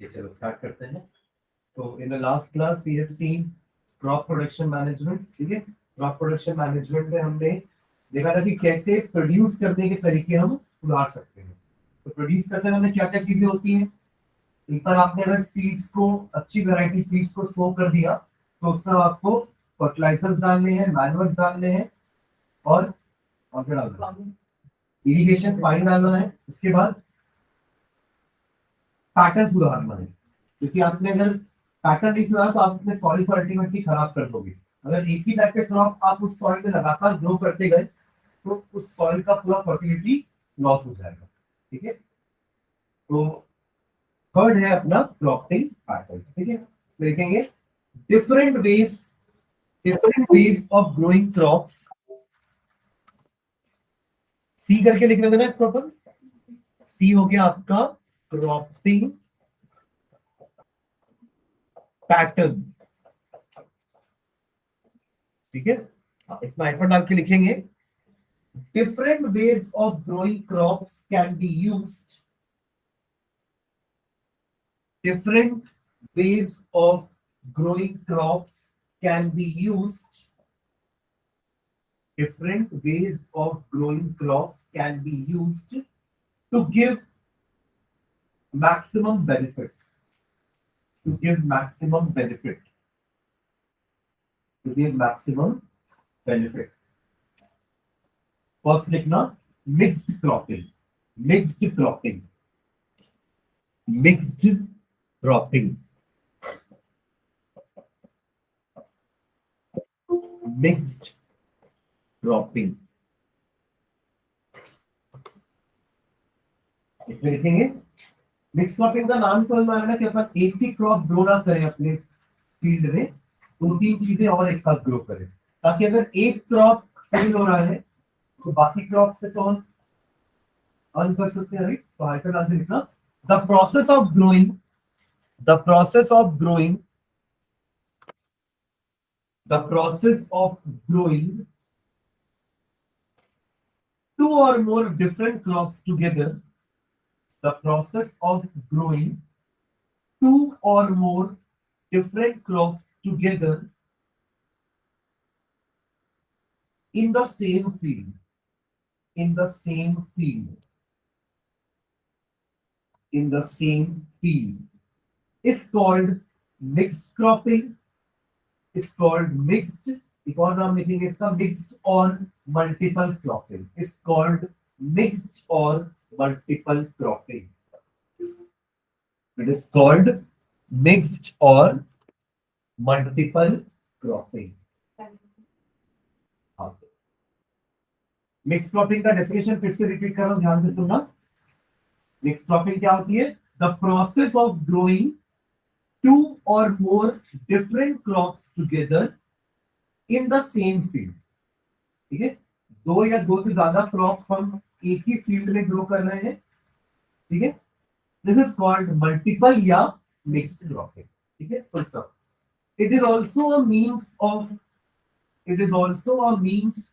चलो स्टार्ट करते हैं। So in the last class we have seen crop production management। ठीक है, क्रॉप प्रोडक्शन मैनेजमेंट में हमने देखा था कि कैसे प्रोड्यूस करने के तरीके हम सुधार सकते हैं। तो प्रोड्यूस करते समय क्या क्या चीजें होती हैं। एक बार आपने अगर सीड्स को, अच्छी वैरायटी सीड्स को सो कर दिया तो उसमें आपको फर्टिलाइजर्स डालने हैं, मैन्युअल्स डालने हैं और क्या डालना है, इरिगेशन पानी डालना है। उसके बाद पैटर्न सुधारना है, क्योंकि आपने अगर पैटर्न नहीं सुधारा तो आप अपने सॉइल को अल्टीमेटली खराब कर दोगे। अगर एक ही टाइप के क्रॉप आप उस सॉइल में लगातार ग्रो करते गए तो उस सॉइल का पूरा फर्टिलिटी लॉस हो जाएगा। ठीक है, तो थर्ड है अपना क्रॉपिंग पैटर्न। ठीक है, देखेंगे different ways of growing crops. C करके लिख रहे थे ना इसको अपन। सी हो गया आपका क्रॉपिंग पैटर्न। ठीक है, इसमें हाइफन डाल के लिखेंगे different ways of growing crops can be used. Different ways of growing crops can be used. Different ways of growing crops can be used to give maximum benefit. To give maximum benefit. To give maximum benefit. First लिखना mixed cropping. Mixed cropping. Mixed cropping. Mixed cropping. इसमें लिखेंगे mix cropping का नाम समझ में आ रहा है कि अपन एक ही क्रॉप ग्रो ना करें अपने फील्ड में, दो तीन चीजें और एक साथ ग्रो करें, ताकि अगर एक क्रॉप फेल हो रहा है तो बाकी क्रॉप से तो हम अर्न कर सकते हैं। राइट, तो हाइफन डाल के लिखना the process of growing, the process of growing, the process of growing two or more different crops together, the process of growing two or more different crops together in the same field, in the same field, in the same field is called mixed cropping, is called mixed, एक और नाम लिखेंगे इसका mixed or multiple cropping, is called mixed or multiple cropping. It is called mixed or multiple cropping. Mix cropping का definition फिर से repeat कर रहा हूं, ध्यान से सुनना। मिक्स क्रॉपिंग क्या होती है? The process of growing two or more different crops together in the same field. ठीक है, दो या दो से ज्यादा क्रॉप्स हम एक ही फील्ड में ग्रो कर रहे हैं। ठीक है, दिस इज कॉल्ड मल्टीपल या मिक्स्ड क्रॉपिंग। ठीक है, first of it is also a means of, it is also a means,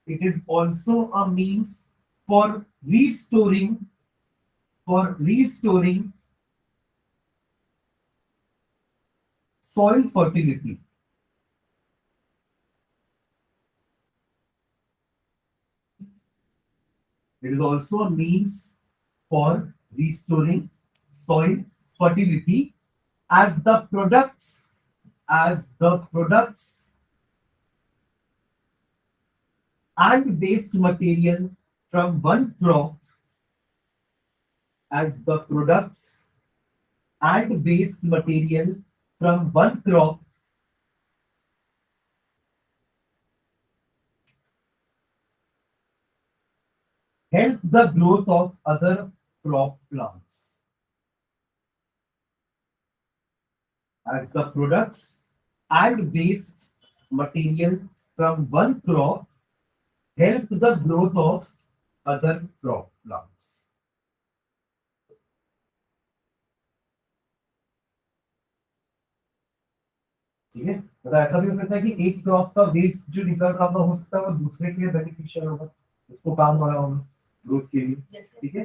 it is also a means for restoring soil fertility. It is also a means for restoring soil fertility as the products and waste material from one crop, as the products and waste material from one crop help the growth of other crop plants. As the products and waste material from one crop help the growth of other crop plants. ठीक है, मतलब ऐसा भी हो सकता है कि एक क्रॉप का वेस्ट जो निकल रहा होगा हो सकता है वो दूसरे के लिए बेनिफिशियल होगा, उसको काम आ रहा होगा ग्रोथ के लिए। ठीक है,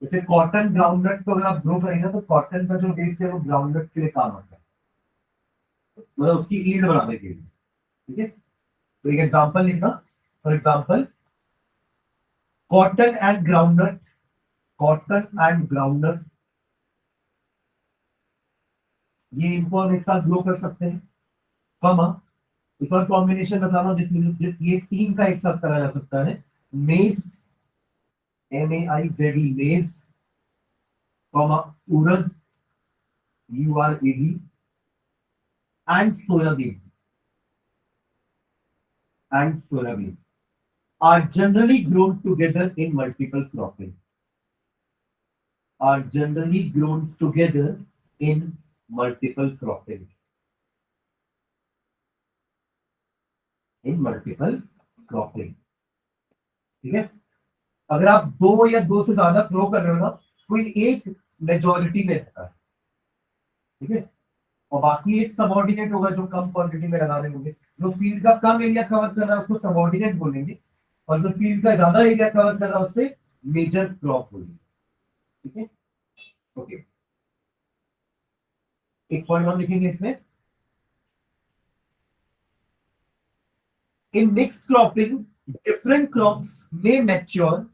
जैसे कॉटन ग्राउंडनट को अगर आप ग्रो करेंगे तो कॉटन का जो वेस्ट है वो ग्राउंडनट के लिए काम आता है, मतलब उसकी ईल्ड बढ़ाने के लिए। ठीक है, तो एक एग्जांपल लिखना, for example cotton and groundnut, cotton and groundnut, ये इनको हम एक साथ ग्रो कर सकते हैं। कमा, एक और कॉम्बिनेशन बता रहा हूँ ये तीन का एक साथ करा जा सकता है, मेज, MAIZE, मेज, comma urad, URAD, and soybean, and soybean are generally grown together in multiple cropping, are generally grown together in multiple cropping, in multiple cropping। ठीक है, अगर आप दो या दो से ज्यादा ग्रो कर रहे हो ना, कोई एक मेजोरिटी में रहता है। ठीक है, और बाकी एक सबऑर्डिनेट होगा जो कम क्वांटिटी में लगा रहे होंगे। जो फील्ड का कम एरिया कवर कर रहा है उसको सबऑर्डिनेट बोलेंगे, और जो फील्ड का ज्यादा एरिया कवर कर रहा है उससे मेजर क्रॉप बोलेंगे। ठीक है, ओके, एक पॉइंट हम लिखेंगे इसमें, in mixed cropping different crops may mature,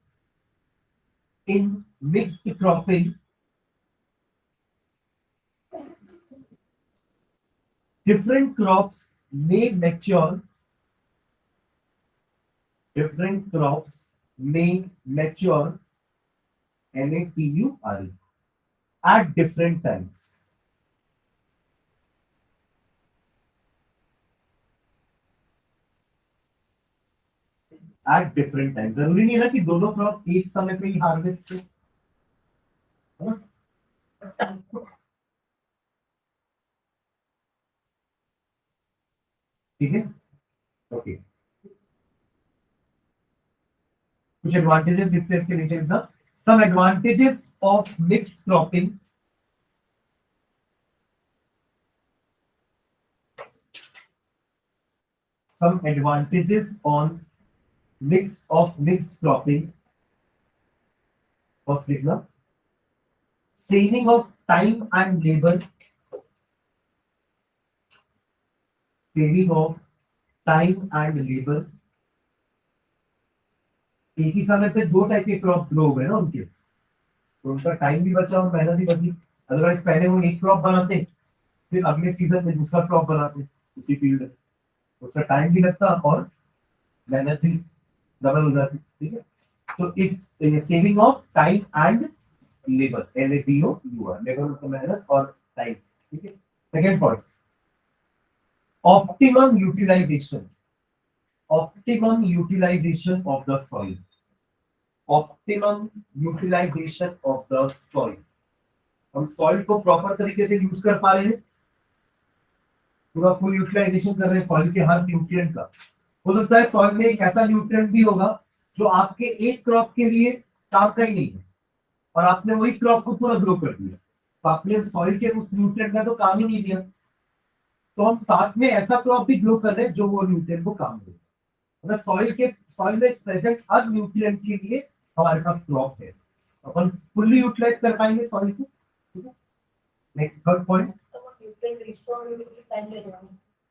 in mixed cropping different crops may mature, different crops may mature, MATURE, at different times, at different times। जरूरी नहीं है ना कि दोनों क्रॉप एक समय पे ही हार्वेस्ट हो, है ना? ठीक है, ओके, कुछ एडवांटेजेस लिखते हैं इसके नीचे लिखना, some advantages of mixed cropping, some advantages on mixed cropping। first लिखना, saving of time and labor, saving of time and labor। एक ही समय पे दो टाइप के क्रॉप ग्रो हो गए ना उनके, तो उनका टाइम भी बचा और मेहनत भी बची। अदरवाइज पहले वो एक क्रॉप बनाते, फिर अगले सीजन में दूसरा क्रॉप बनाते उसी फील्ड में, उसका टाइम भी लगता और मेहनत भी डबल हो जाती। ठीक है, तो it saving of time and labour, LABOUR, labour मतलब मेहनत और टाइम। ठीक है, second point, optimum utilisation, optimum utilisation of the soil, optimum utilisation of the soil. हम सॉइल को प्रॉपर तरीके से यूज कर पा रहे हैं, पूरा फुल यूटिलाइजेशन कर रहे हैं सॉइल के हर न्यूट्रिएंट का। हो सकता है सॉइल में एक ऐसा न्यूट्रिएंट भी होगा जो आपके एक क्रॉप के लिए काम का ही नहीं है, और आपने वही क्रॉप को पूरा ग्रो कर दिया, तो आपने सॉइल के उस न्यूट्रिएंट का तो काम ही नहीं दिया। तो हम साथ में ऐसा क्रॉप भी ग्रो कर रहे हैं जो वो न्यूट्रिएंट को काम दे, मतलब सॉइल में प्रेजेंट हर न्यूट्रिएंट के लिए हमारे पास क्रॉप है, अपन फुल्ली यूटिलाइज कर पाएंगे सॉइल को। ठीक है, नेक्स्ट थर्ड पॉइंट,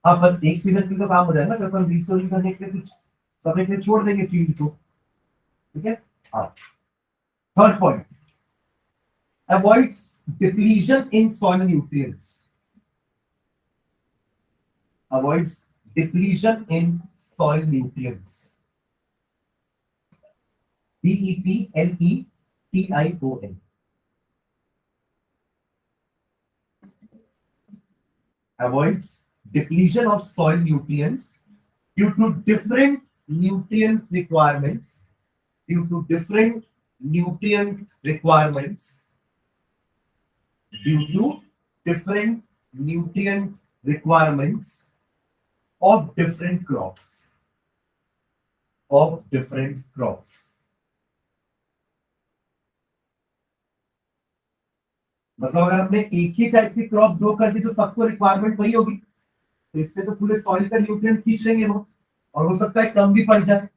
हाँ पर एक सीजन की तो काम हो जाएगा ना, जब अपन रिस्टोरिंग करने के लिए कुछ समय के लिए छोड़ देंगे फील्ड को। ठीक है, हाँ, third point, avoids depletion in soil nutrients, avoids depletion in soil nutrients, DEPLETION, avoids depletion of soil nutrients due to different nutrients requirements, due to different nutrient requirements, due to different nutrient requirements of different crops, of different crops। मतलब अगर हमने एक ही type की crop grow कर दी तो सबको requirement वही होगी, तो इससे तो पूरे सॉइल का न्यूट्रिएंट खींच लेंगे वो, और हो सकता है कम भी पड़ जाए।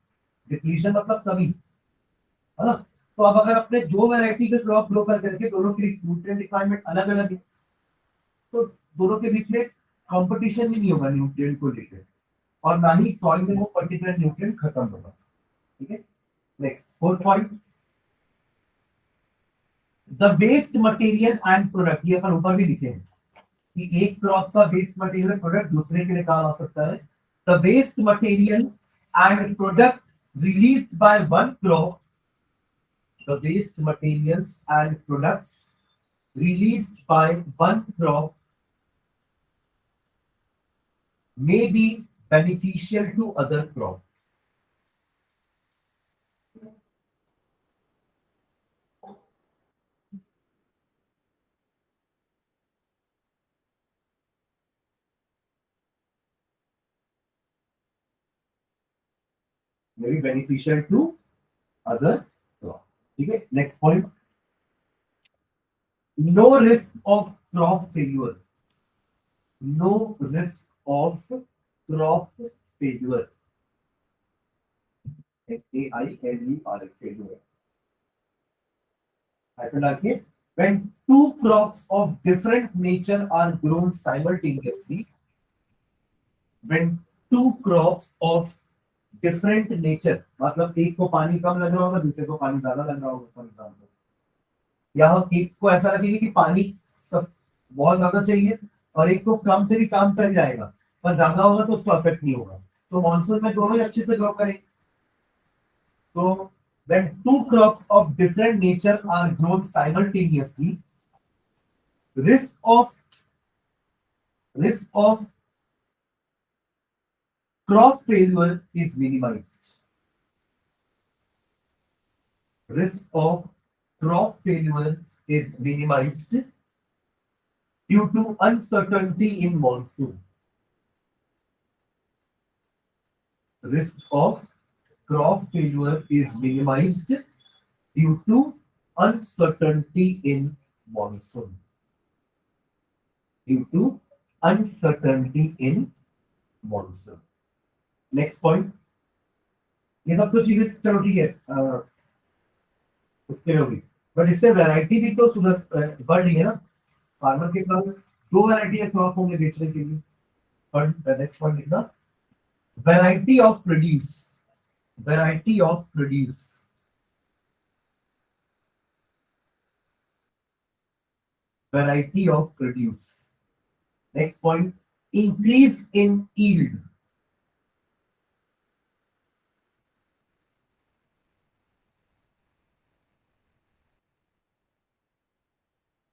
डिप्लीशन मतलब कमी, है ना? तो अब अगर अपने दो वैरायटी के क्रॉप ग्रो करके दोनों की न्यूट्रिएंट रिक्वायरमेंट अलग अलग है, तो दोनों के बीच में कंपटीशन भी नहीं होगा न्यूट्रिएंट को लेकर, और ना ही सॉइल में वो पर्टिकुलर न्यूट्रिएंट खत्म होगा। ठीक है, next fourth point, the waste material and product, ये अपन ऊपर भी लिखे हैं कि एक क्रॉप का वेस्ट मटेरियल प्रोडक्ट दूसरे के लिए काम आ सकता है। The waste material and product released by one crop, the waste materials and products released by one crop may be beneficial to other crop. May be beneficial to other crop. ठीक है, next point, no risk of crop failure, no risk of crop failure, FAILUR, failure. Happen again, when two crops of different nature are grown simultaneously, when two crops of different nature, मतलब एक को पानी कम लग रहा होगा, दूसरे को पानी ज्यादा लग रहा होगा फॉर एग्जाम्पल, या हम एक को ऐसा रखेंगे कि पानी सब बहुत ज्यादा चाहिए और एक को कम से भी काम चल जाएगा, पर ज्यादा होगा तो उसको अफेक्ट नहीं होगा, तो मॉनसून में दोनों ही अच्छे से ग्रो करेंगे। तो when two crops of different nature are grown simultaneously, risk of crop failure is minimized. Risk of crop failure is minimized due to uncertainty in monsoon. Risk of crop failure is minimized due to uncertainty in monsoon. Due to uncertainty in monsoon. Next point, ये सब तो चीजें चलो ठीक है उसके होगी, but इससे वैरायटी भी तो सुधर बढ़ रही है ना, फार्मर के पास दो वैरायटी के क्रॉप होंगे बेचने के लिए। और नेक्स्ट पॉइंट लिखना, variety of produce, variety of produce, variety of produce. Next point, increase in yield,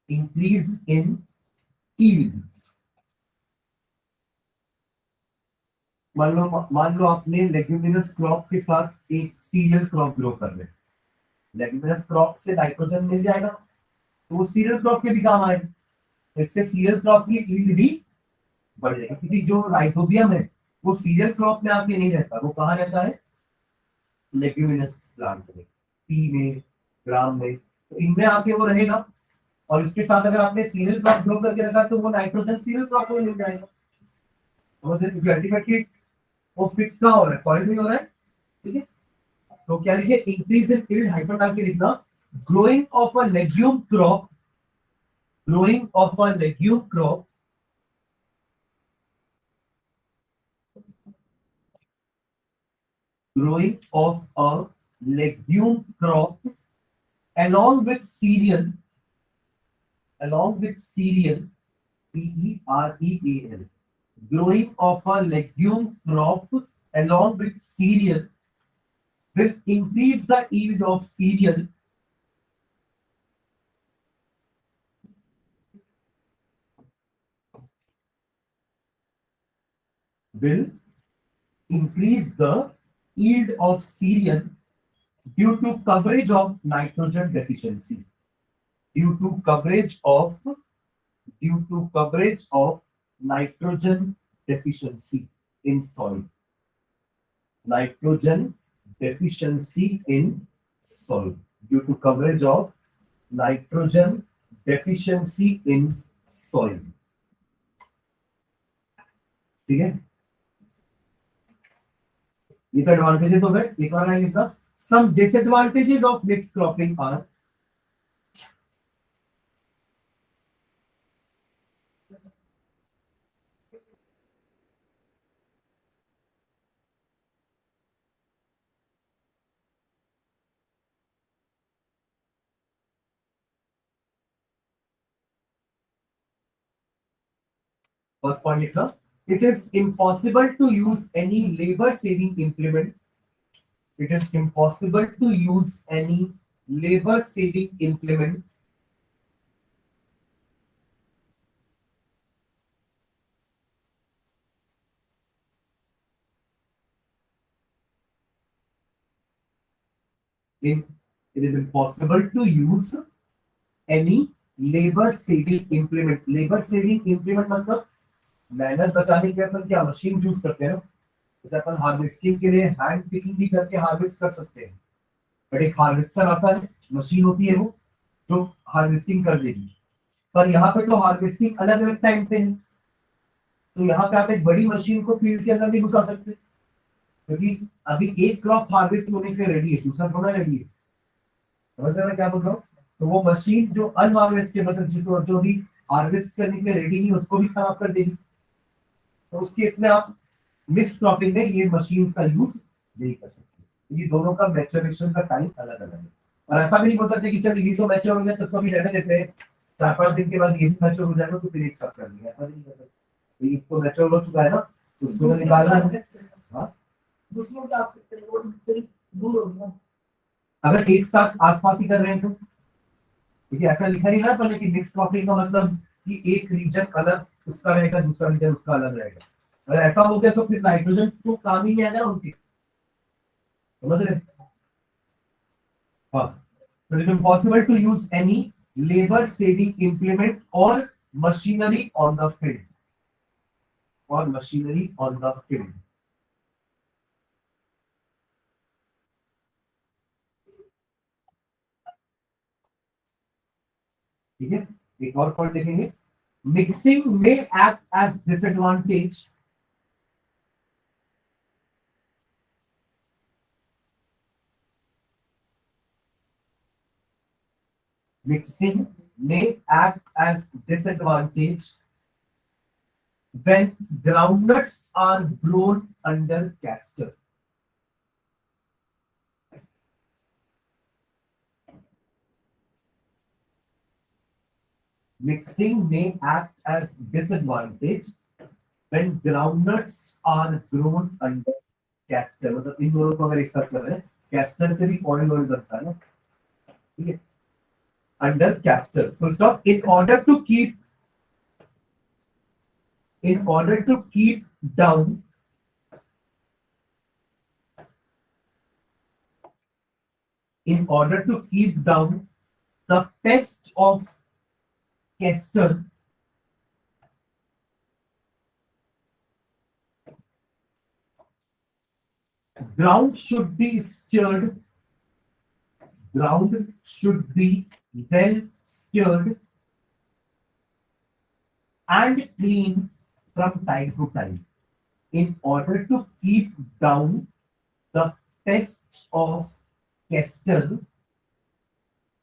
increase in yield। मान लो आपने लेग्यूमिनस क्रॉप के साथ एक सीरियल क्रॉप ग्रो कर रहे हैं, लेग्यूमिनस क्रॉप से नाइट्रोजन मिल जाएगा तो वो सीरियल क्रॉप के भी काम आएगा, इससे सीरियल क्रॉप की यील्ड भी बढ़ जाएगी, क्योंकि जो राइजोबियम है वो सीरियल क्रॉप में आके नहीं रहता, वो कहाँ रहता है, लेग्यूमिनस प्लांट में, पी में, ग्राम में, तो इनमें आके वो रहेगा। और इसके साथ अगर आपने सीरियल क्रॉप ग्रो करके रखा तो वो नाइट्रोजन सीरियल क्रॉप में मिल जाएगा, तो अल्टीमेटली वो फिक्स ना हो रहा है, सॉइल में हो रहा है। ठीक है, तो क्या लिखिए, इंक्रीज इन यील्ड हाइफन डाल के लिखना, growing of a legume crop, growing of a legume crop growing of a legume crop along with cereal, along with cereal, cereal, growing of a legume crop along with cereal will increase the yield of cereal, will increase the yield of cereal due to coverage of nitrogen deficiency, due to coverage of nitrogen deficiency in soil, nitrogen deficiency in soil, due to coverage of nitrogen deficiency in soil। ठीक है, ये तो advantages हो गए। एक और line लिखना, Some disadvantages of mixed cropping are first point लिखना. It is impossible to use any labor-saving implement. It is impossible to use any labor-saving implement in. It is impossible to use any labor-saving implement. Labor-saving implement मतलब मेहनत बचाने के लिए अपन क्या machine use करते हैं ना. जैसे अपन हार्वेस्टिंग के लिए हैंड पिकिंग भी करके हार्वेस्ट कर सकते हैं. बट एक हार्वेस्टर आता है, मशीन होती है वो जो हार्वेस्टिंग कर देगी. पर यहाँ पे तो हार्वेस्टिंग अलग अलग टाइम पे है, तो यहाँ पे आप एक बड़ी मशीन को फील्ड के अंदर नहीं घुसा सकते, क्योंकि अभी एक क्रॉप हार्वेस्ट होने के लिए रेडी है, दूसरा थोड़ा रेडी है. समझ रहे हैं क्या बोल रहा हूँ. तो वो मशीन जो अनहार्वेस्टेबल मतलब जिसको जो भी हार्वेस्ट करने के लिए रेडी नहीं उसको भी खराब कर देगी. तो उस केस में आप मिक्स क्रॉपिंग में ये मशीन का यूज नहीं कर सकते. ये दोनों का मैच्योरेशन का टाइम अलग अलग है. और ऐसा भी नहीं बोल सकते कि चल ये तो मैच्योर हो गया तो उसको भी रहने देते हैं, 4-5 दिन के बाद ये भी मैच्योर हो जाएगा तो फिर एक साथ कर लेंगे. ऐसा नहीं कर सकते. तो ये तो मैच्योर हो चुका है ना, तो उसको निकालना है. हाँ, दूसरों का आप थोड़ी दूर हो गया. अगर एक साथ आसपास ही कर रहे हैं तो देखिए ऐसा लिखा नहीं ना पहले कि मिक्स क्रॉपिंग का मतलब कि एक रीजन अलग उसका रहेगा, दूसरा रीजन उसका अलग रहेगा. अगर ऐसा हो गया तो फिर नाइट्रोजन तो काम ही नहीं आएगा उनकी. समझ रहे. हाँ. It is impossible to use any labor-saving implement or machinery on the field. Or machinery on the field. ठीक है. एक और पॉइंट देखेंगे. Mixing may act as disadvantage. Mixing may act as disadvantage when groundnuts are grown under castor. Mixing may act as disadvantage when groundnuts are grown under castor. मतलब इन दोनों को अगर एक साथ कर रहे हैं, castor से भी ऑयल बनता है ना. ठीक है. Under castor. Full stop. In order to keep down the pest of castor, ground should be stirred. Ground should be well stirred and cleaned from time to time in order to keep down the pests of castor.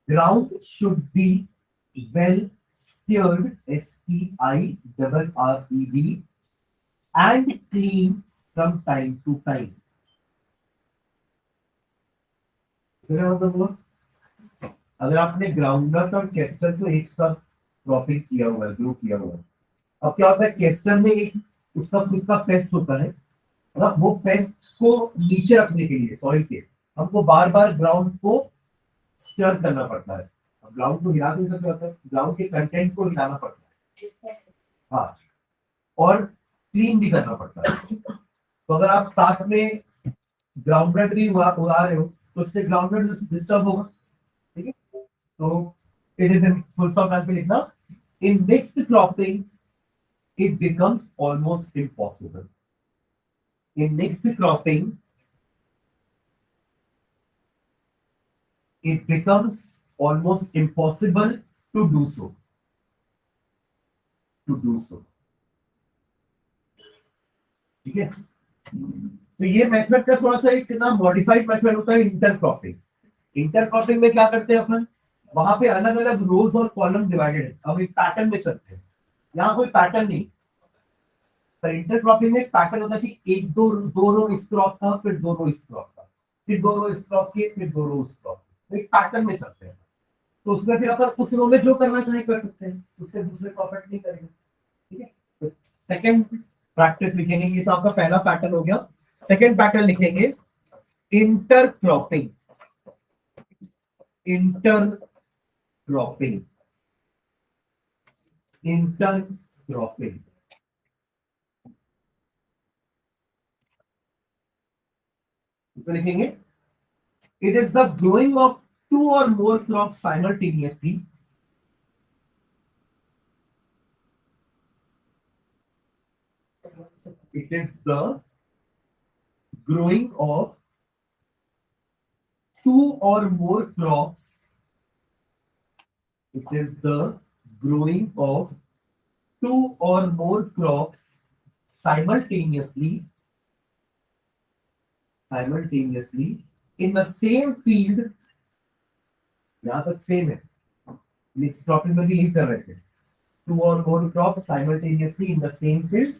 Ground should be well stirred, STIRRED, and cleaned from time to time. अगर आपने groundnut और castor को एक साथ cropping किया हुआ है, grow किया हुआ है, अब क्या होता है, कैस्टर में एक उसका खुद का पेस्ट होता है. वो पेस्ट को नीचे रखने के लिए सॉइल के हमको बार बार ग्राउंड को स्टर करना पड़ता है. अब ग्राउंड को हिला नहीं सकता होता है, ग्राउंड के कंटेंट को हिलाना पड़ता है. हाँ, और क्लीन भी करना पड़ता है. तो अगर आप साथ में ग्राउंडनट भी उगा रहे हो तो उससे ग्राउंडनट डिस्टर्ब होगा. ठीक है. तो it is in full stop पे लिखना. In mixed cropping it becomes almost impossible. In mixed cropping, it becomes almost impossible to do so. ठीक है. तो ये मेथड का थोड़ा सा एक ना मॉडिफाइड मेथड होता है इंटरक्रॉपिंग। इंटरक्रॉपिंग में क्या करते हैं अपन, वहां पे अलग अलग रोज और कॉलम डिवाइडेड है, अब एक पैटर्न में चलते हैं। यहाँ कोई पैटर्न नहीं, पर इंटरक्रॉपिंग में एक पैटर्न होता है कि एक दो दो रो इस क्रॉप था, फिर दो रो इस क्रॉप था, फिर दो रो इस क्रॉप के, फिर दो रो इस क्रॉप, तो एक पैटर्न में चलते हैं। तो उसमें फिर अपन उस रो में जो करना चाहे कर सकते हैं, उससे दूसरे को अफेक्ट नहीं करेंगे। ठीक है, तो सेकंड प्रैक्टिस लिखेंगे, ये तो आपका पहला पैटर्न हो गया। सेकंड पैटर्न लिखेंगे इंटरक्रॉपिंग। इंटरक्रॉपिंग, इंटरक्रॉपिंग इसमें लिखेंगे it is the growing of two or more crops simultaneously it is the growing of two or more crops it is the growing of two or more crops simultaneously in the same field। यहां तक same है, next topic में भी यही कर रहे थे, two or more crop simultaneously in the same field.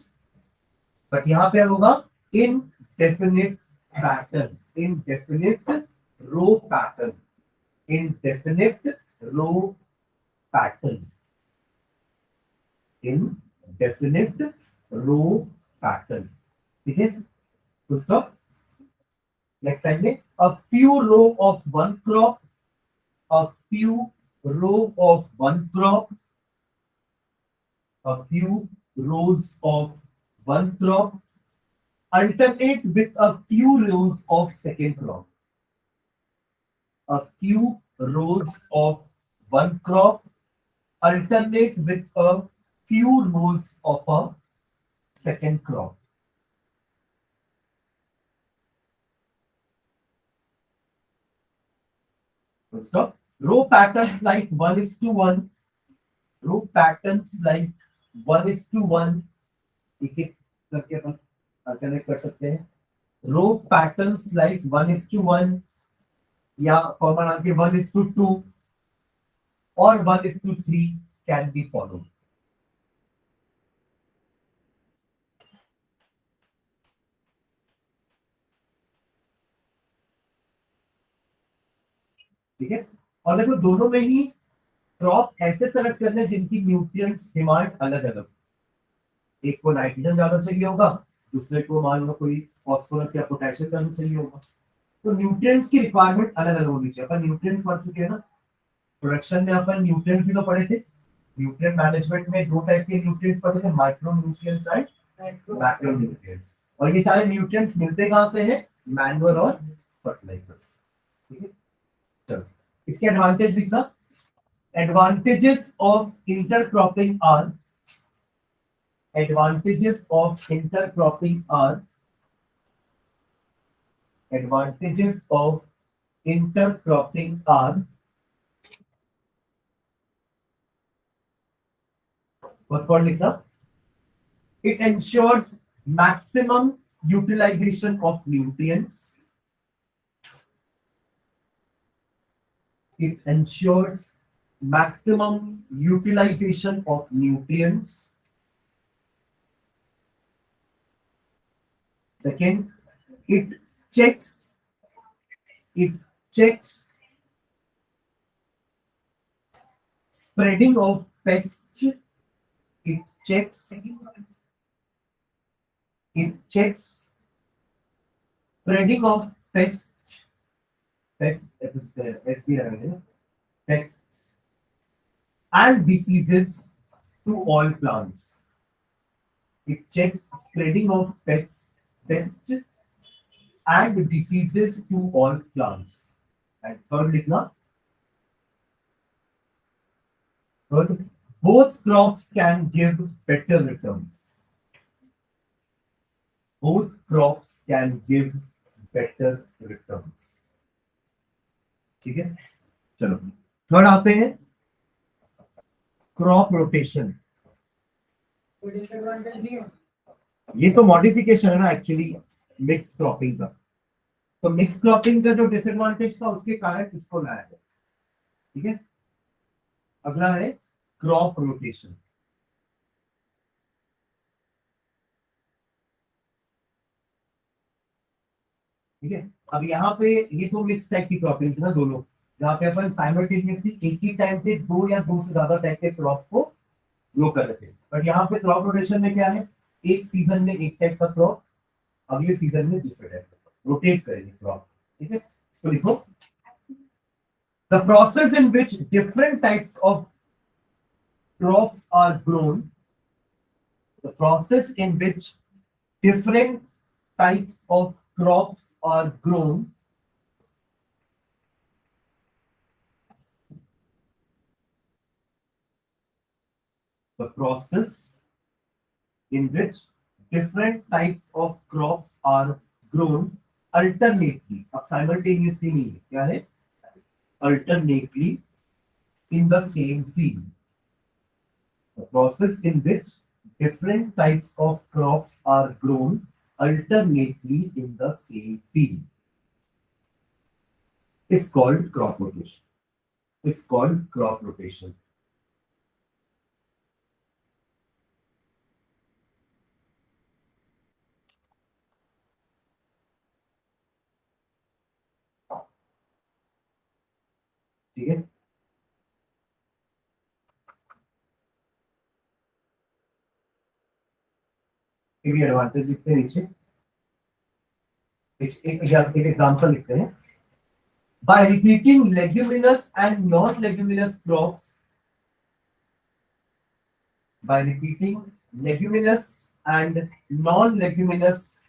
But यहां पे होगा in definite pattern, in definite row pattern, in definite row pattern, in definite row pattern. ठीक है, तो स्टॉप। नेक्स्ट लाइन में a few row of one crop, a few row of one crop, a few rows of one crop alternate with a few rows of second crop, a few rows of one crop alternate with a few rows of a second crop। Stop. Row patterns like 1:1, row patterns like 1:1 एक एक करके अपन connect कर सकते हैं। रो patterns like 1:1 या common आके 1:2 और 1:3 can be followed. ठीक है, और देखो दोनों में ही क्रॉप ऐसे सेलेक्ट करने जिनकी न्यूट्रिएंट्स डिमांड अलग अलग, एक को नाइट्रोजन ज्यादा चाहिए होगा, दूसरे को मान लो कोई फास्फोरस या पोटेशियम कम चाहिए होगा, तो न्यूट्रिएंट्स की रिक्वायरमेंट अलग अलग होनी चाहिए। अपन न्यूट्रिएंट्स पढ़ चुके हैं ना, प्रोडक्शन में अपन न्यूट्रिएंट्स भी तो पढ़े थे। न्यूट्रिएंट मैनेजमेंट में दो टाइप के न्यूट्रिएंट्स पढ़े थे, micro nutrients and macro nutrients. और ये सारे न्यूट्रिएंट्स मिलते कहां से हैं, मैन्योर और फर्टिलाइजर्स। ठीक है, चलो इसके एडवांटेज लिखना। Advantages of intercropping are, advantages of intercropping are, advantages of intercropping are, first one लिखना, it ensures maximum utilization of nutrients, it ensures maximum utilization of nutrients। Second, it checks spreading of pests, it checks spreading of pests and diseases to all plants। It checks spreading of pests and diseases to all plants। And third लिखना, third, both crops can give better returns, both crops can give better returns। ठीक है, चलो third आते हैं, crop rotation. ये तो modification है ना एक्चुअली, मिक्स क्रॉपिंग का। तो मिक्स क्रॉपिंग का जो डिसएडवांटेज था उसके कारण इसको लाया है। ठीक है, अगला है क्रॉप रोटेशन। ठीक है, अब यहाँ पे ये तो मिक्स टाइप की क्रॉपिंग थी ना दोनों, जहाँ पे अपन साइमल्टेनियसली एक ही टाइम पे दो या दो से ज्यादा टाइप के क्रॉप को ग्रो कर रहे थे। बट यहाँ पे क्रॉप रोटेशन में क्या है, एक सीजन में एक टाइप का क्रॉप, अगले सीजन में दूसरे टाइप का रोटेट करेंगे क्रॉप। ठीक है, इसको लिखो, the process in which different types of crops are grown, the process in which different types of crops are grown, the process in which different types of crops are grown alternately, अब simultaneously नहीं है, क्या है, alternately in the same field. The process in which different types of crops are grown alternately in the same field is called crop rotation. Is called crop rotation. ठीक है, एक advantage लिखते हैं नीचे, एक एग्जांपल लिखते हैं, bye repeating leguminous and non leguminous crops, by repeating leguminous and non-leguminous,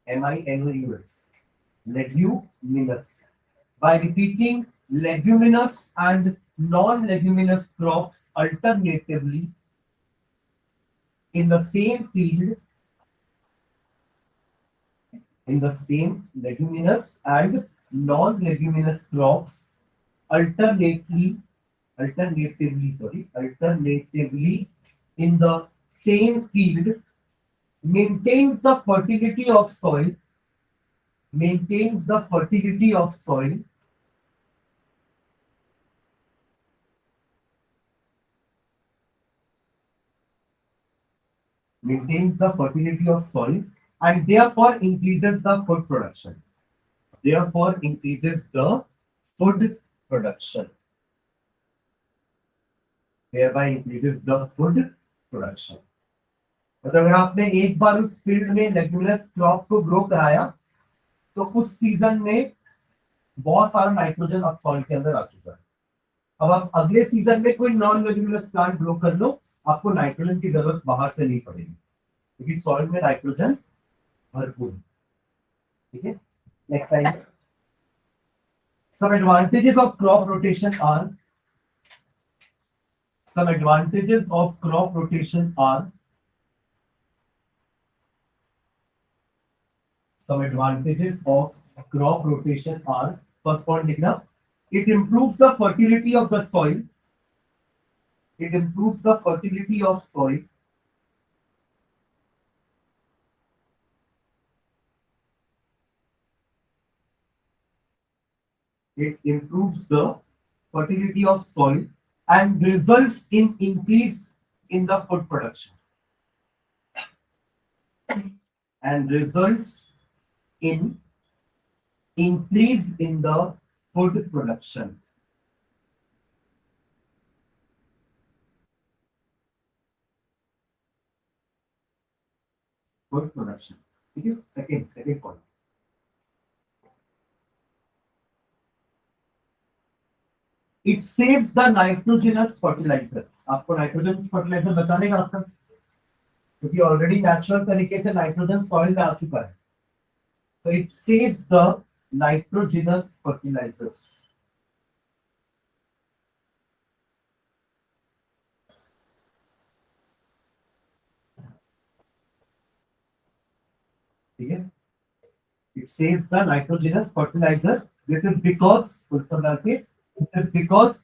minus, leguminous, by repeating leguminous and non-leguminous crops alternatively in the same field, in the same leguminous and non-leguminous crops alternatively in the same field maintains the fertility of soil, maintains the fertility of soil, maintains the fertility of soil, and therefore increases the food production. Therefore increases the food production. Thereby increases the food production. मतलब अगर आपने एक बार उस field में leguminous crop को grow कराया तो उस सीजन में बहुत सारा नाइट्रोजन अब सॉइल के अंदर आ चुका है। अब आप अगले सीजन में कोई नॉन लेग्यूमिनस प्लांट ग्रो कर लो, आपको नाइट्रोजन की जरूरत बाहर से नहीं पड़ेगी क्योंकि सॉइल में नाइट्रोजन भरपूर है। ठीक है, next line, some advantages of crop rotation are, some advantages of crop rotation are, some advantages of crop rotation are, first point लिखना, it improves the fertility of the soil, it improves the fertility of soil, it improves the fertility of soil and results in increase in the food production, and results in increase in the food production. Food production. ठीक है, second point. It saves the nitrogenous fertilizer. आपको nitrogen fertiliser बचाने का आपका, क्योंकि already natural तरीके से nitrogen soil में आ चुका है, तो it saves the nitrogenous fertilisers. ठीक है, it saves the nitrogenous fertilizer. This is because, full stop डाल के, this is because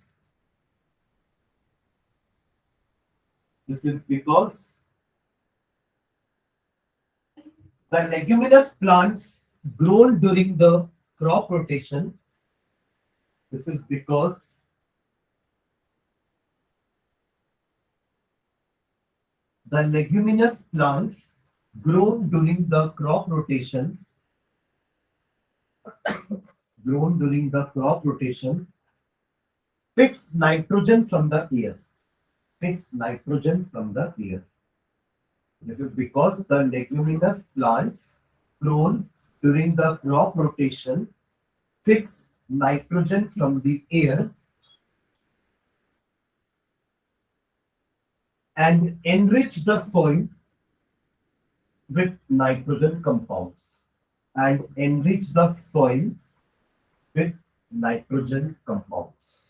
The leguminous plants grown during the crop rotation. This is because the leguminous plants grown during the crop rotation fix nitrogen from the air. Fix nitrogen from the air. This is because the leguminous plants grown during the crop rotation fix nitrogen from the air and enrich the soil with nitrogen compounds. And enrich the soil with nitrogen compounds.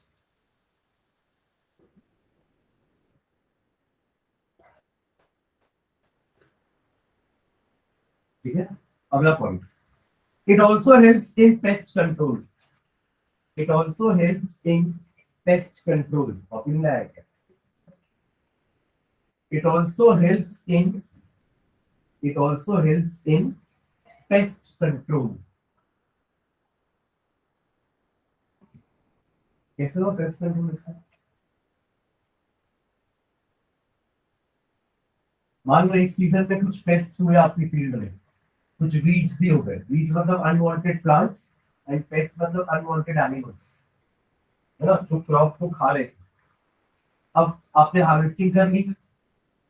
ठीक है अगला point It also helps in pest control. It also helps in pest control. Copy में आया क्या? It also helps in pest control. कैसे हो pest control इसका? मान लो एक सीजन में कुछ पेस्ट हुए आपकी फील्ड में, कुछ वीड्स भी हो गए. वीड्स मतलब अनवांटेड प्लांट्स एंड पेस्ट मतलब अनवांटेड एनिमल्स, है ना, जो क्रॉप को खा रहे थे. अब आपने हार्वेस्टिंग कर ली,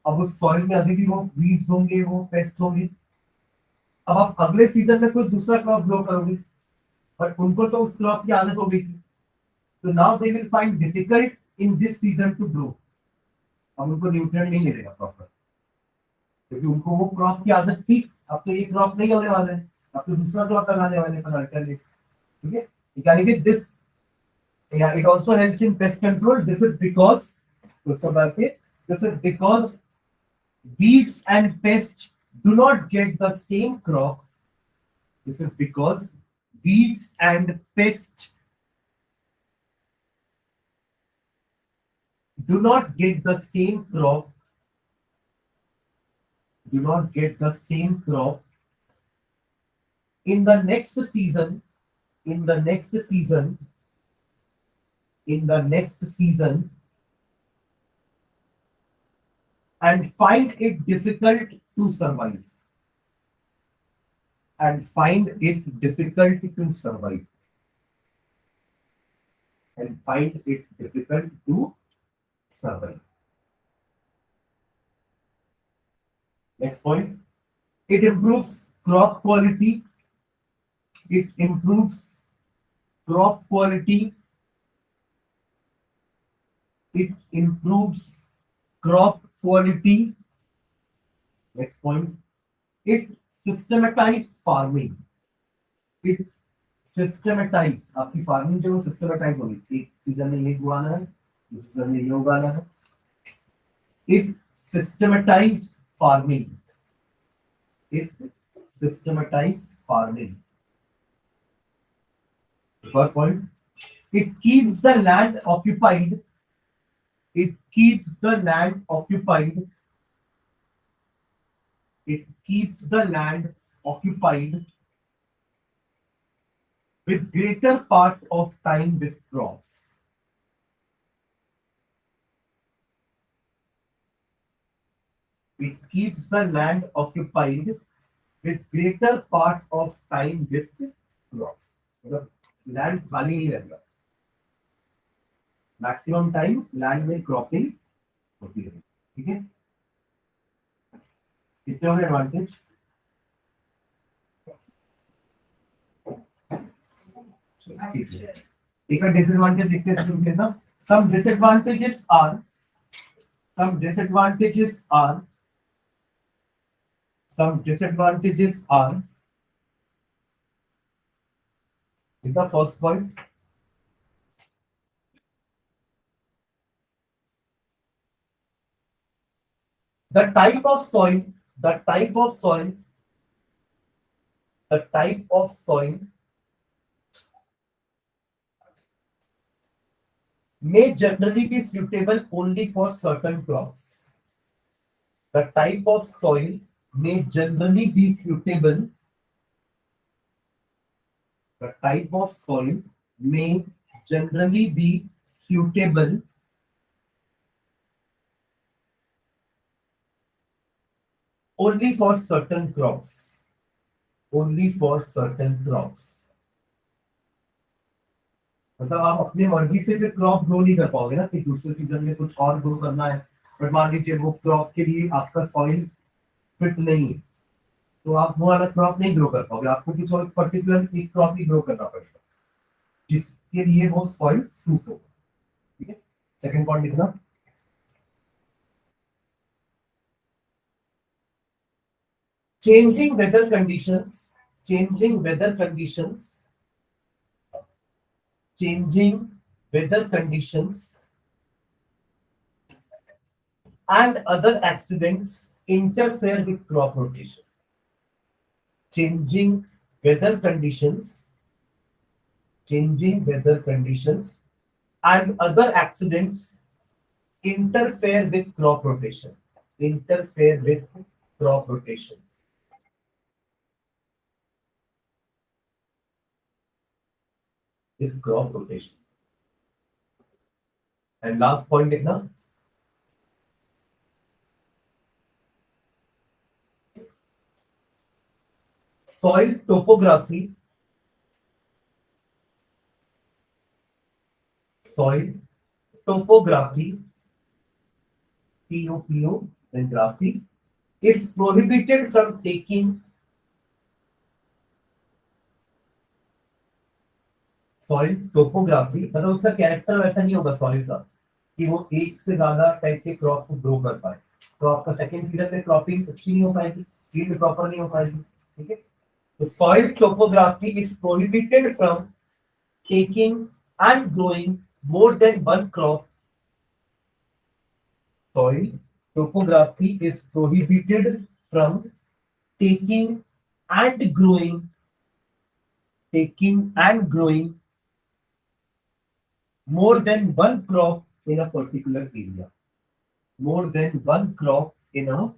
अब उस सॉइल में अभी भी वो वीड्स होंगे, वो पेस्ट होंगे. अब आप अगले सीजन में कोई दूसरा क्रॉप ग्रो करोगे, बट उनको तो उस क्रॉप की आदत हो गई थी, तो now they will find difficult in this season two grow. अब उनको न्यूट्रिएंट नहीं मिलेगा प्रॉपर, क्योंकि उनको वो क्रॉप की आदत थी. अब तो एक क्रॉप नहीं होने वाला है, अब तो दूसरा क्रॉप लगाने वाले हैं अल्टरनेट. ठीक है, यानी कि this it also helps in pest control. This is because उसके बाद के this is because weeds and pests do not get the same crop. This is because weeds and pests do not get the same crop. Do not get the same crop in the next season. In the next season. In the next season. And find it difficult to survive. And find it difficult to survive. And find it difficult to survive. Next point. It improves crop quality. It improves crop quality. It improves crop quality. Next point. It systematize farming. It systematize. आपकी farming जो systematize होगी, एक season में ये उगाना है, दूसरे season में ये उगाना है. It systematize farming. It systematize farming. Third point. It keeps the land occupied. It keeps the land occupied. It keeps the land occupied with greater part of time with crops. It keeps the land occupied with greater part of time with crops. मतलब land खाली नहीं रहेगा, maximum time land में cropping होती है. ठीक है, कितने होंगे एडवांटेज? एक डिसएडवांटेज देखते हैं ना. some disadvantages are some disadvantages are in the first point. The type of soil may generally be suitable only for certain crops. The type of soil may generally be suitable. The type of soil may generally be suitable only for certain crops. Only for certain crops. मतलब आप अपनी मर्जी से फिर crop grow नहीं कर पाओगे ना कि दूसरे सीजन में कुछ और ग्रो करना है, बट मान लीजिए वो क्रॉप के लिए आपका सॉइल फिट नहीं है, तो आप वो वाला क्रॉप नहीं ग्रो कर पाओगे, आपको कुछ और पर्टिकुलर एक क्रॉप ही ग्रो करना पड़ेगा जिसके लिए वो सॉइल सूट हो। ठीक है, सेकंड पॉइंट लिखना। Changing weather conditions, changing weather conditions, changing weather conditions and other accidents interfere with crop rotation. Changing weather conditions, changing weather conditions and other accidents interfere with crop rotation. Interfere with crop rotation. With crop rotation. And last point लिखना, soil topography, soil topography, TOPO and graphy is prohibited from taking soil topography, मतलब उसका character वैसा नहीं होगा soil का कि वो एक से ज्यादा टाइप के क्रॉप को ग्रो कर पाए, तो आपका सेकंड सीजन में क्रॉपिंग अच्छी नहीं हो पाएगी, फील्ड प्रॉपर नहीं हो पाएगी। ठीक है, तो soil topography is prohibited from taking and growing more than one crop. Soil topography is prohibited from taking and growing, taking and growing more than one crop in a particular area. More than one crop in a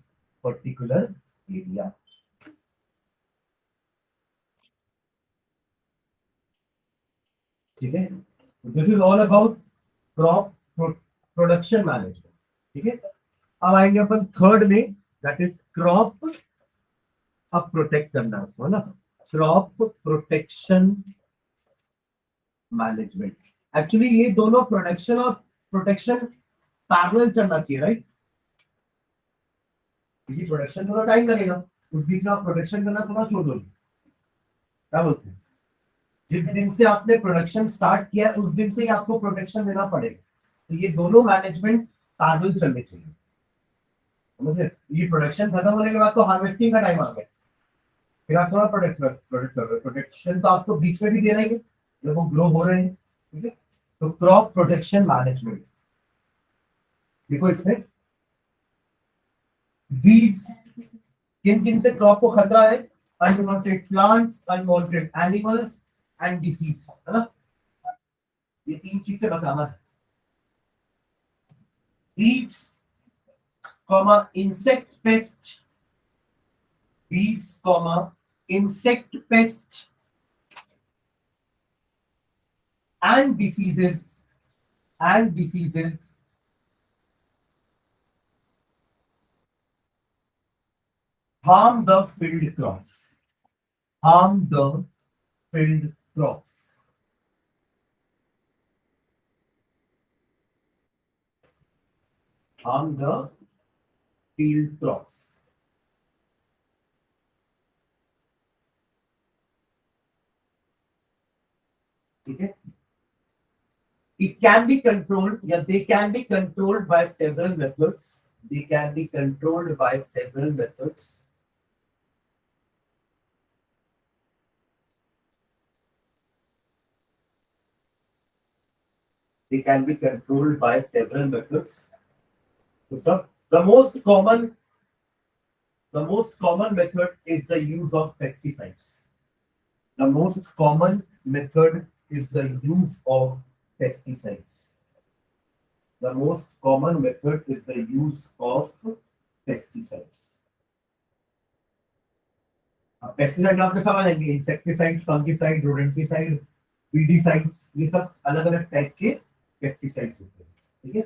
particular area. ठीक है, this is all about crop production management. ठीक है, अब आएंगे अपन third में, that is crop, अब protect करना है उसको ना, क्रॉप प्रोटेक्शन मैनेजमेंट। एक्चुअली ये दोनों प्रोडक्शन और प्रोटेक्शन पैरेलल चलना चाहिए, राइट? क्योंकि प्रोडक्शन थोड़ा टाइम लगेगा, उस बीच में आप प्रोटेक्शन करना थोड़ा छोड़ दो। क्या बोलते हैं, जिस दिन से आपने प्रोडक्शन स्टार्ट किया उस दिन से ही आपको प्रोटेक्शन देना पड़ेगा, तो ये दोनों मैनेजमेंट पैरेलल चलने चाहिए। समझे? ये प्रोडक्शन खत्म होने के बाद तो हार्वेस्टिंग का टाइम आ गया, फिर आप थोड़ा प्रोटेक्ट कर रहे हो, प्रोटेक्शन तो आपको बीच में भी देना ही है जब वो ग्रो हो रहे हैं। ठीक है, तो क्रॉप प्रोटेक्शन मैनेजमेंट देखो, इसमें वीड्स, किन किन से क्रॉप को खतरा है, unwanted plants, unwanted animals and disease, है ना? ये तीन चीज से बचाना है। Weeds comma insect pest, weeds comma insect pest and diseases harm the field crops, harm the field crops। harm the field crops। ठीक है, it can be controlled, yeah, they can be controlled by several methods, they can be controlled by several methods। they can be controlled by several methods। So the most common method is the use of pesticides। the most common method is the use of pesticides। the most common method is the use of pesticides। Pesticide आपने समझ आएंगे, insecticide, fungicide, rodenticide, weedicides, ये सब अलग अलग type के pesticides होते हैं। ठीक है,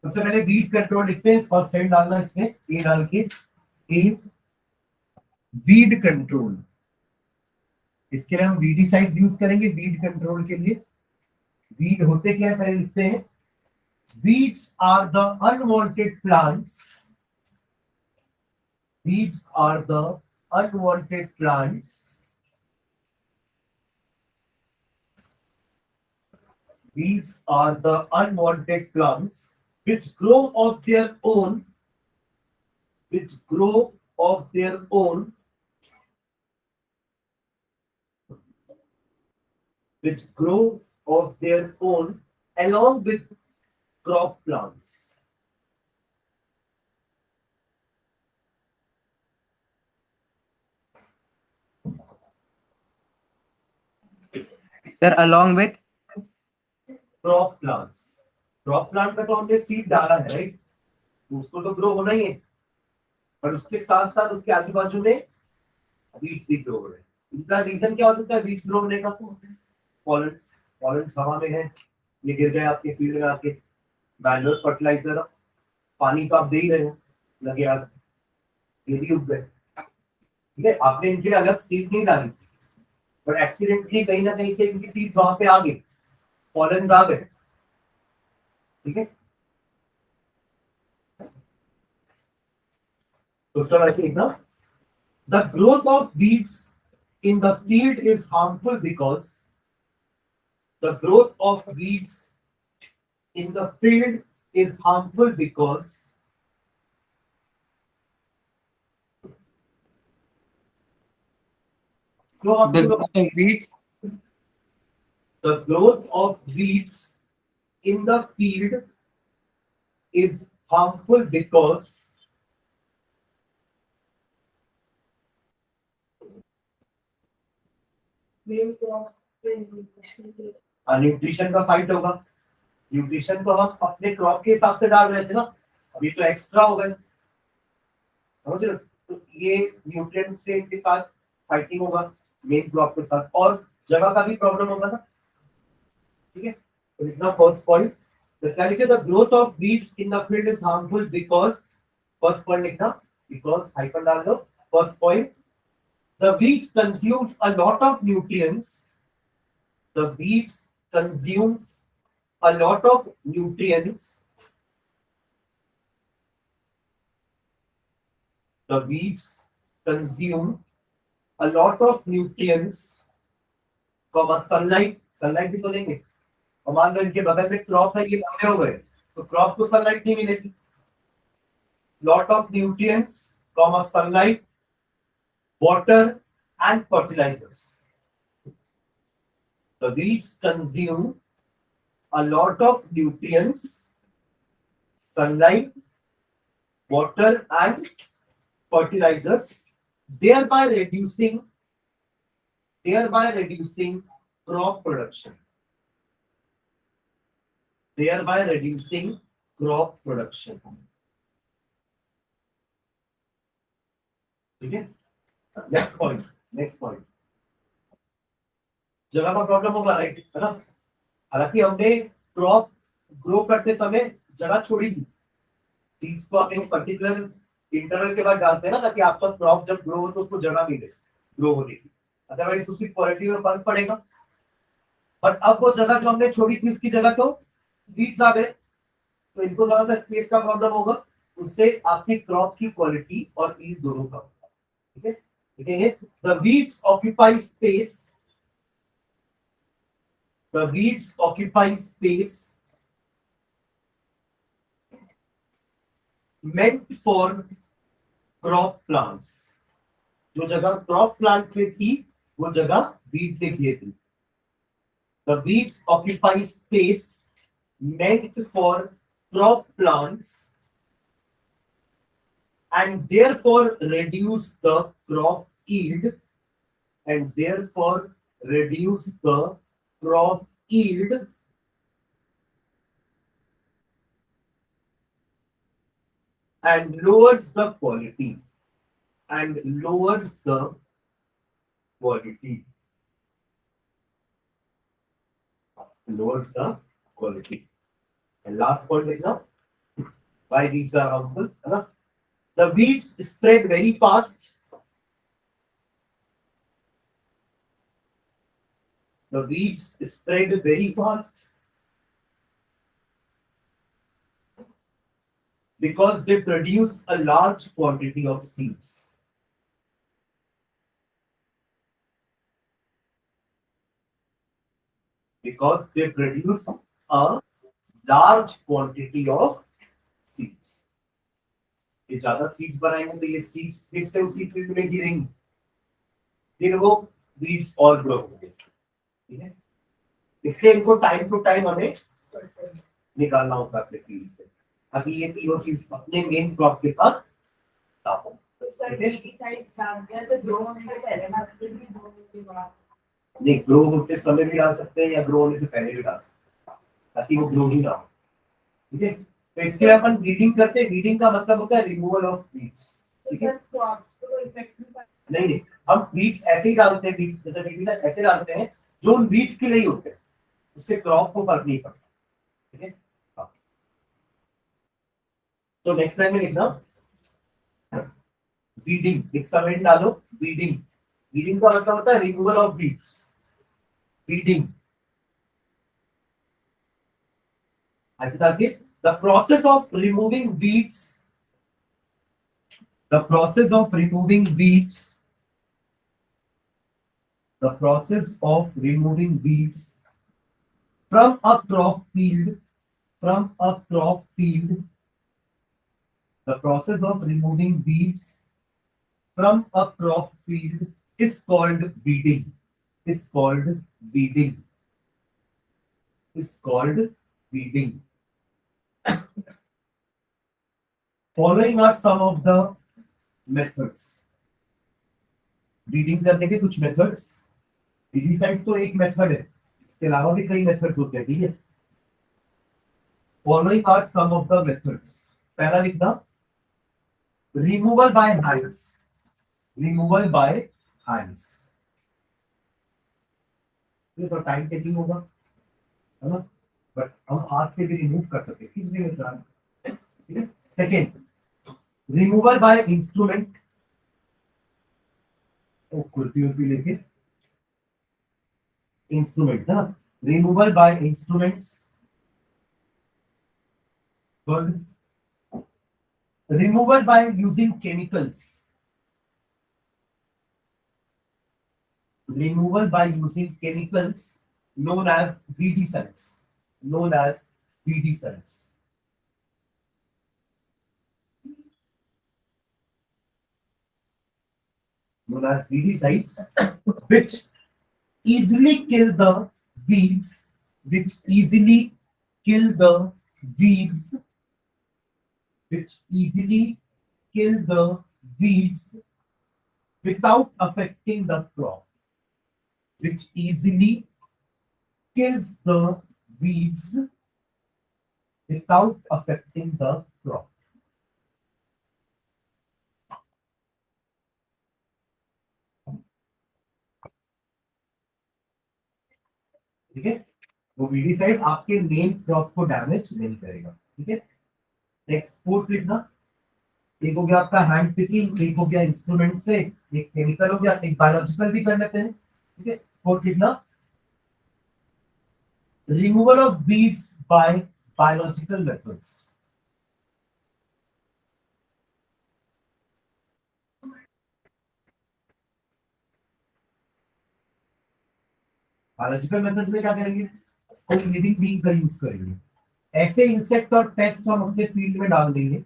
सबसे पहले वीड कंट्रोल लिखते हैं, फर्स्ट हेड डालना इसमें, ए डाल के, ए वीड कंट्रोल। इसके लिए हम वीडिसाइड्स यूज करेंगे वीड कंट्रोल के लिए। वीड होते क्या है पहले लिखते हैं, weeds are the unwanted plants. Weeds are the unwanted plants. Weeds are the unwanted plants which grow of their own, which grow of their own, which grow of their own along with crop plants. Sir, along with Crop plants. Crop plant का तो हमने seed डाला है, right? उसको तो grow होना ही है, पर उसके साथ साथ उसके आजू बाजू में वीड्स भी ग्रो हो रहे हैं। इनका रीजन क्या हो सकता है वीड्स ग्रो होने का? पॉलेंस। पॉलेंस हवा में है, ये गिर गए आपके फील्ड में आके, मैन्युअल फर्टिलाइजर, पानी तो आप दे ही रहे हैं, लगे आग, ये भी उग गए। ठीक है, आपने इनके लिए अलग सीड नहीं डाली, बट एक्सीडेंटली कहीं ना कहीं से इनकी सीड्स वहां पे आ गई, पॉलेंस आ गए। ठीक है, तो उसका मतलब लिखना, the growth of weeds in the field is harmful because the growth of weeds in the field is harmful because the growth of weeds, the growth of weeds in the field is harmful because main crops पे nutrition के nutrition का fight होगा। Nutrition को हम अपने crop के हिसाब से डाल रहे थे ना, अभी तो एक्स्ट्रा हो गए, समझ रहे हो? तो ये न्यूट्रिएंट्स से के साथ फाइटिंग होगा मेन क्रॉप के साथ, और जगह का भी प्रॉब्लम होगा ना। ठीक है, तो लिखना first point, the growth of weeds in the field is harmful because, first point लिखना, बिकॉज हाइफन डाल दो, first point, the weeds consumes a lot of nutrients, the weeds consumes a lot of nutrients, the weeds consume a lot of nutrients, comma sunlight, sunlight भी तो लेंगे, और मान लो इनके बगल में क्रॉप है, ये लंबे हो गए तो क्रॉप को सनलाइट नहीं मिलेगी, lot of nutrients, comma sunlight, water and fertilizers. The weeds consume a lot of nutrients, sunlight, water and fertilizers, thereby reducing crop production, thereby reducing crop production. ठीक है, नेक्स्ट पॉइंट, जगह का problem होगा, right, है ना? हालांकि हमने crop grow करते समय जगह छोड़ी थी, सीड्स को आप एक पर्टिकुलर इंटरवल के बाद डालते हैं ना, ताकि आपका क्रॉप जब ग्रो हो तो उसको जगह मिले ग्रो होने की, अदरवाइज उसकी क्वालिटी में फर्क पड़ेगा। बट अब वो जगह जो हमने छोड़ी थी उसकी जगह तो वीड्स आ गए, तो इनको थोड़ा सा स्पेस का प्रॉब्लम होगा, उससे आपकी क्रॉप की क्वालिटी और ईल्ड दोनों का होगा। ठीक है, देखेंगे, the weeds occupy space, the weeds occupy space meant for crop plants. जो जगह क्रॉप प्लांट में थी वो जगह वीड ने घेर दी। The weeds occupy space meant for crop plants and therefore reduce the crop yield, and therefore reduce the crop yield and lowers the quality, and lowers the quality. Lowers the quality. And last point लिखना, why weeds are harmful, है ना? The weeds spread very fast. The weeds spread very fast because they produce a large quantity of seeds. Because they produce a large quantity of seeds. ये ज्यादा seeds बनाएंगे तो ये seeds फिर से उसी फील्ड में गिरेंगे, फिर वो वीड्स और ग्रो होंगे, ठीक है? इसलिए इनको टाइम टू टाइम हमें निकालना होता है अपने फील्ड से, अभी ये तीनों चीज अपने मेन क्रॉप के साथ लाओ। नहीं, ग्रो होते समय भी डाल सकते हैं या ग्रो होने से पहले भी डाल सकते हैं, ताकि वो ग्रो ही ना हो, ठीक है? तो इसके लिए अपन वीडिंग करते हैं। वीडिंग का मतलब होता है रिमूवल ऑफ वीड्स, ठीक है? नहीं, हम वीड्स ऐसे ही डालते हैं, वीड्स मतलब वीड्स ऐसे डालते हैं जो उन वीड्स के लिए ही होते हैं, उससे क्रॉप को फर्क नहीं पड़ता, ठीक है? हाँ। तो नेक्स्ट लाइन में लिखना वीडिंग, एक समेंट डालो, वीडिंग। वीडिंग का मतलब होता है removal of weeds, weeding. The process of removing weeds, the process of removing weeds, the process of removing weeds from a crop field, from a crop field, the process of removing weeds from a crop field is called weeding, is called weeding, is called weeding. Following are some of the methods. Weeding करने के कुछ methods, weedicide तो एक method है, इसके अलावा भी कई मेथड्स होते हैं, ठीक है? Following are some of the methods. पहला लिखना removal by hands, removal by hands. ये तो टाइम टेकिंग होगा, है ना? बट हम हाथ से भी रिमूव कर सकते हैं, किस लिए, ठीक है? सेकेंड, रिमूवल बाय इंस्ट्रूमेंट, खुरपी उर्पी लेके इंस्ट्रूमेंट, है ना? Removal by instruments. Third, removal by using chemicals, removal by using chemicals known as weedicides, known as weedicides. Known as weedicides, which easily kill the weeds, which easily kill the weeds, which easily kill the weeds without affecting the crop, which easily kills the weeds without affecting the crop. ठीक है? वो weedicide आपके main crop को damage नहीं करेगा, ठीक है? Next fourth लिखना, एक हो गया आपका हैंड पिकिंग, एक हो गया इंस्ट्रूमेंट से, एक केमिकल हो गया, एक बायोलॉजिकल भी कर लेते हैं, ठीक है? फोर्थ लिखना removal of weeds bye biological methods. Biological methods में क्या करेंगे? कोई लिविंग बीइंग का यूज करेंगे, ऐसे इंसेक्ट और पेस्ट हम अपने फील्ड में डाल देंगे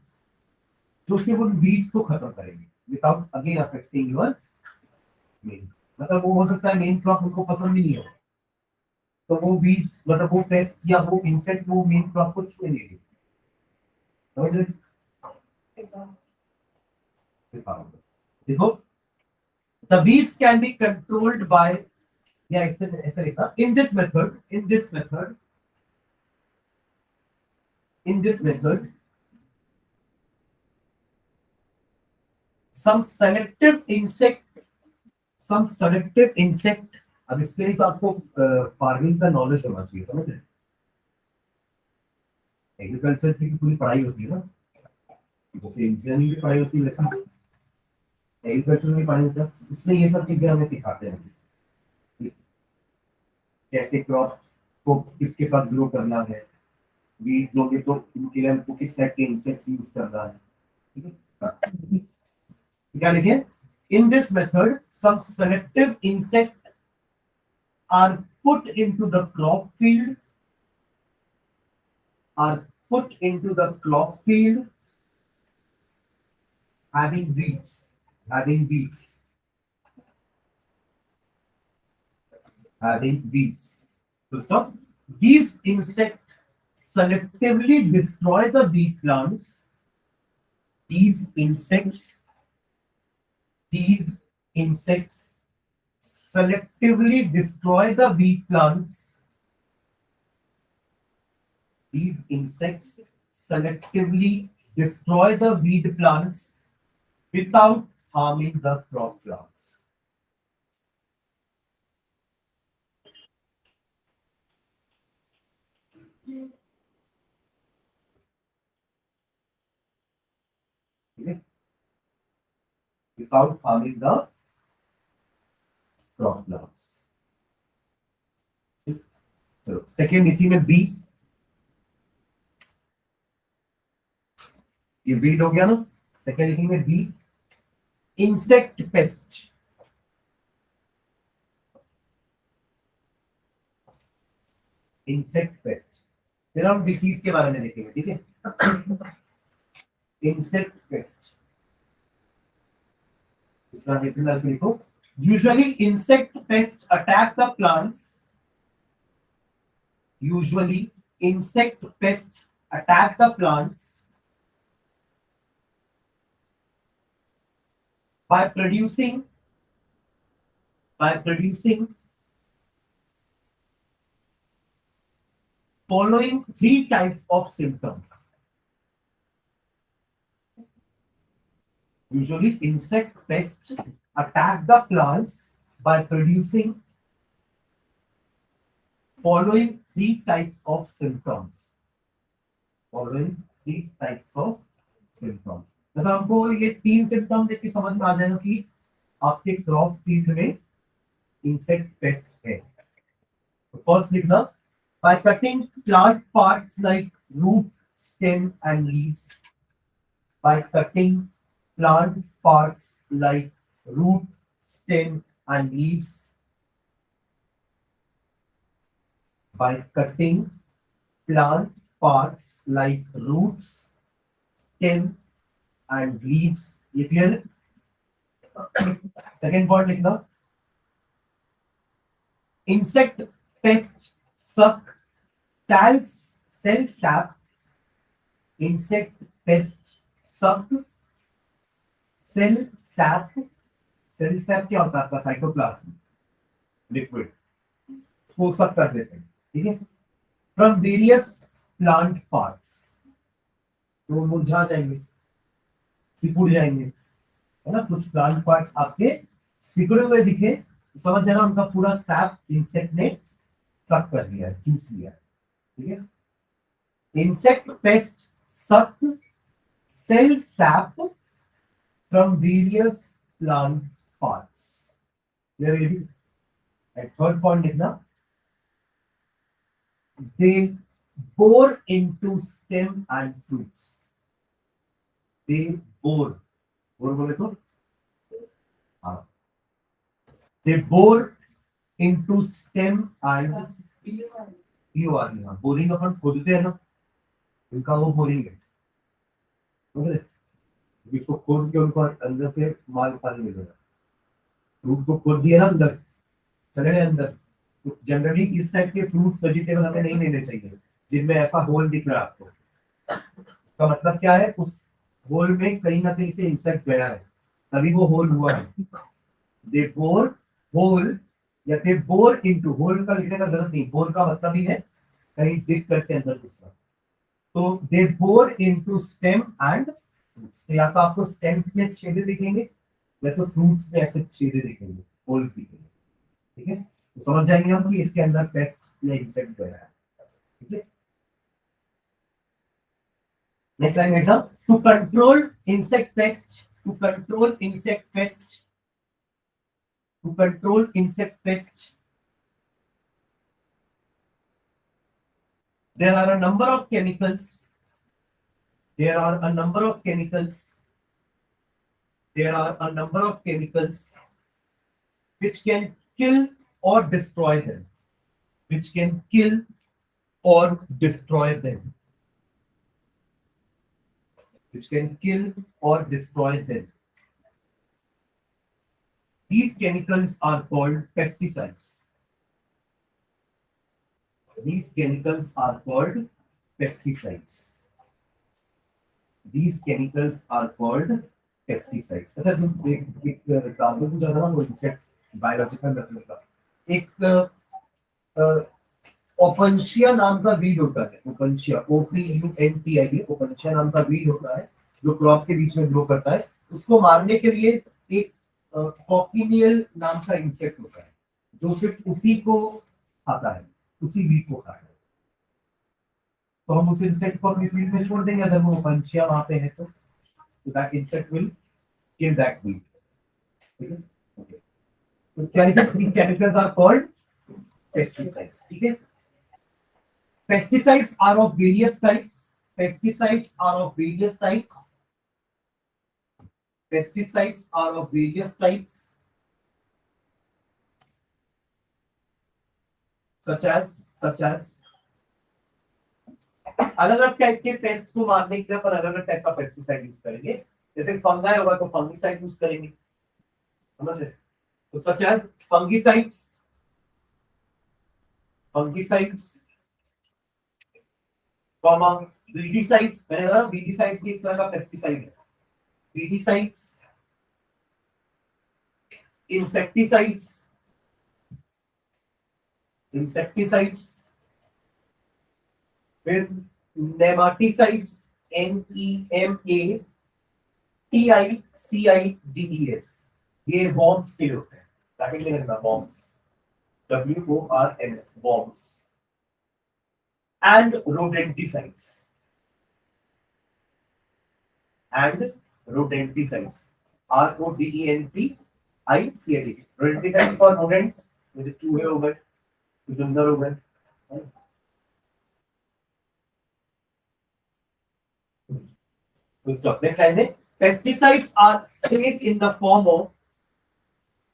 जो सिर्फ उन वीड्स को खत्म करेंगे without again affecting your main. मतलब वो हो सकता है मेन क्रॉप उनको पसंद ही नहीं हो, तो वो वीड्स मतलब वो पेस्ट या वो इंसेक्ट वो मेन क्रॉप को छुए नहीं, समझ रहे? देखो, the weeds can be controlled by, या ऐसे लिखा, in this method, in this method, in this method, some selective insect some selective insect. अब इसके लिए तो आपको फार्मिंग का नॉलेज होना चाहिए, समझ रहे? एग्रीकल्चर की पूरी पढ़ाई होती है ना, जैसे इंजीनियरिंग की पढ़ाई होती है वैसे एग्रीकल्चर में पढ़ाई होता है, उसमें ये सब चीजें हमें सिखाते हैं कि कैसे क्रॉप को किसके साथ ग्रो करना है, वीड्स होंगे तो इनके लिए हमको किस टाइप के इंसेक्ट्स यूज करना है, ठीक है? क्या लिखे? In this method some selective insect are put into the crop field, are put into the crop field having weeds, having weeds, having weeds. So stop. These insects selectively destroy the wheat plants. These insects selectively destroy the wheat plants. These insects selectively destroy the weed plants without harming the crop plants. Okay? Without harming the crop plants. So, second इसी में B, ये weed हो गया ना, second लिखेंगे B, insect pest, insect pest, फिर हम disease के बारे में देखेंगे, ठीक है? इंसेक्ट पेस्ट लिखो, usually insect pest attack the plants, usually insect pest attack the plants by producing following three types of symptoms. Usually insect pests attack the plants by producing following three types of symptoms. Following three types of symptoms. मतलब हमको ये तीन symptom देख के समझ में आ जाएगा कि आपके क्रॉप फील्ड में इंसेक्ट पेस्ट है। तो फर्स्ट लिखना, by cutting plant parts like root, stem and leaves. By cutting plant parts like root, stem and leaves. By cutting plant parts like roots, stem and leaves. ये clear है? Second point लिखना, insect pest suck cell sap. Insect pest suck cell sap. Cell sap क्या होता है आपका? Cytoplasm liquid, उसको सक कर देते हैं, ठीक है? फ्रॉम वेरियस प्लांट पार्ट्स, तो मुरझा जाएंगे, सिकुड़ जाएंगे, है ना? कुछ प्लांट पार्ट्स आपके सिकुड़े हुए दिखे, समझ जाना उनका पूरा सैप इंसेक्ट ने सक कर लिया है, चूस लिया है, ठीक है? Insect pest suck cell sap from various plant parts. Third point लिखना, they bore into stem and fruits. They bore बोले तो हाँ, they bore into stem and boring अपन खोदते हैं ना, इनका वो बोरिंग है, इसको खोद के उनको अंदर से माल पानी मिलेगा। फ्रूट को खोद दिया ना, अंदर चले गए अंदर। तो जनरली इस टाइप के फ्रूट्स वेजिटेबल हमें नहीं लेने चाहिए जिनमें ऐसा होल दिख रहा है आपको। का मतलब क्या है? उस होल में कहीं ना कहीं से इंसेक्ट गया है, तभी वो होल हुआ है। दे बोर होल या दे बोर इनटू, होल का लिखने का जरूरत नहीं, बोर का मतलब ही है कहीं डिग करके अंदर घुसना। तो they bore into stem and fruits, तो या तो आपको स्टेम्स में छेदे दिखेंगे या तो फ्रूट्स में ऐसे छेदे दिखेंगे। होल्स दिखेंगे, ठीक है। तो समझ जाएंगे हम कि इसके अंदर पेस्ट या इंसेक्ट गया है, ठीक है। नेक्स्ट लाइन बेटा, to control insect pest, to control insect pest, to control insect pest, there are a number of chemicals, there are a number of chemicals, there are a number of chemicals which can kill or destroy them, which can kill or destroy them, which can kill or destroy them. These chemicals are called pesticides. These chemicals are called pesticides. These chemicals are called pesticides. अच्छा तुम एक example पूछा था ना वो insect biological method का, एक Opuntia नाम का वीड होता है, ओपनशिया, OPUNTIA, ओपनशिया नाम का वीड होता है जो क्रॉप के बीच में ग्रो करता है। उसको मारने के लिए एक कॉकिनियल नाम का इंसेक्ट होता है जो सिर्फ उसी को खाता है, उसी वीड को खाता है। तो हम उस इंसेक्ट को अपनी फील्ड में छोड़ देंगे अगर वो ओपनशिया वहां पे है तो that insect will kill that weed, ठीक है। ओके, तो केमिकल्स आर कॉल्ड पेस्टिसाइड्स, ठीक है। Pesticides are of various types. Pesticides are of various types. Pesticides are of various types, such as अलग अलग टाइप के पेस्ट को मारने के लिए पर अलग अलग टाइप का पेस्टिसाइड यूज करेंगे। जैसे फंगाई होगा तो फंगिसाइड यूज करेंगे, समझ रहे? तो such as fungicides, fungicides comma weedicides, मैंने कहा वीडिसाइड्स भी एक तरह का पेस्टिसाइड है। वीडिसाइड्स, इंसेक्टिसाइड्स, इंसेक्टिसाइड्स, फिर नेमाटिसाइड्स, NEMATICIDES, ये वॉर्म्स के होते हैं, ब्रैकेट में लिखना worms, WORMS, worms, and rodenticides, and rodenticides, RODENTICID, rodenticides for rodents, जैसे चूहे हो गए, चुकंदर हो गए। नेक्स्ट लाइन है, pesticides are sprayed in the form of,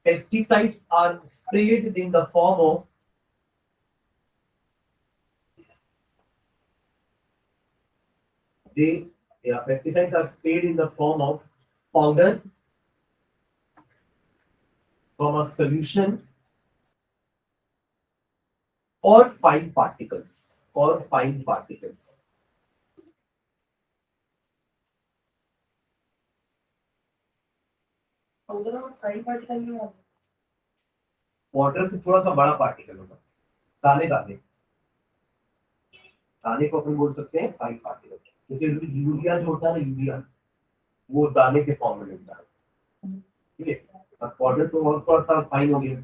pesticides are sprayed in the form of pesticides are sprayed in the form of powder, comma solution, or fine particles, or fine particles. Powder और fine particle में आता है। Water से थोड़ा सा बड़ा particle होगा, दाने दाने, दाने को अपन बोल सकते हैं फाइन पार्टिकल। जैसे यूरिया जो होता है ना, यूरिया वो दाने के फॉर्म में मिलता है, ठीक है। अब पाउडर तो और थोड़ा सा फाइन हो गया।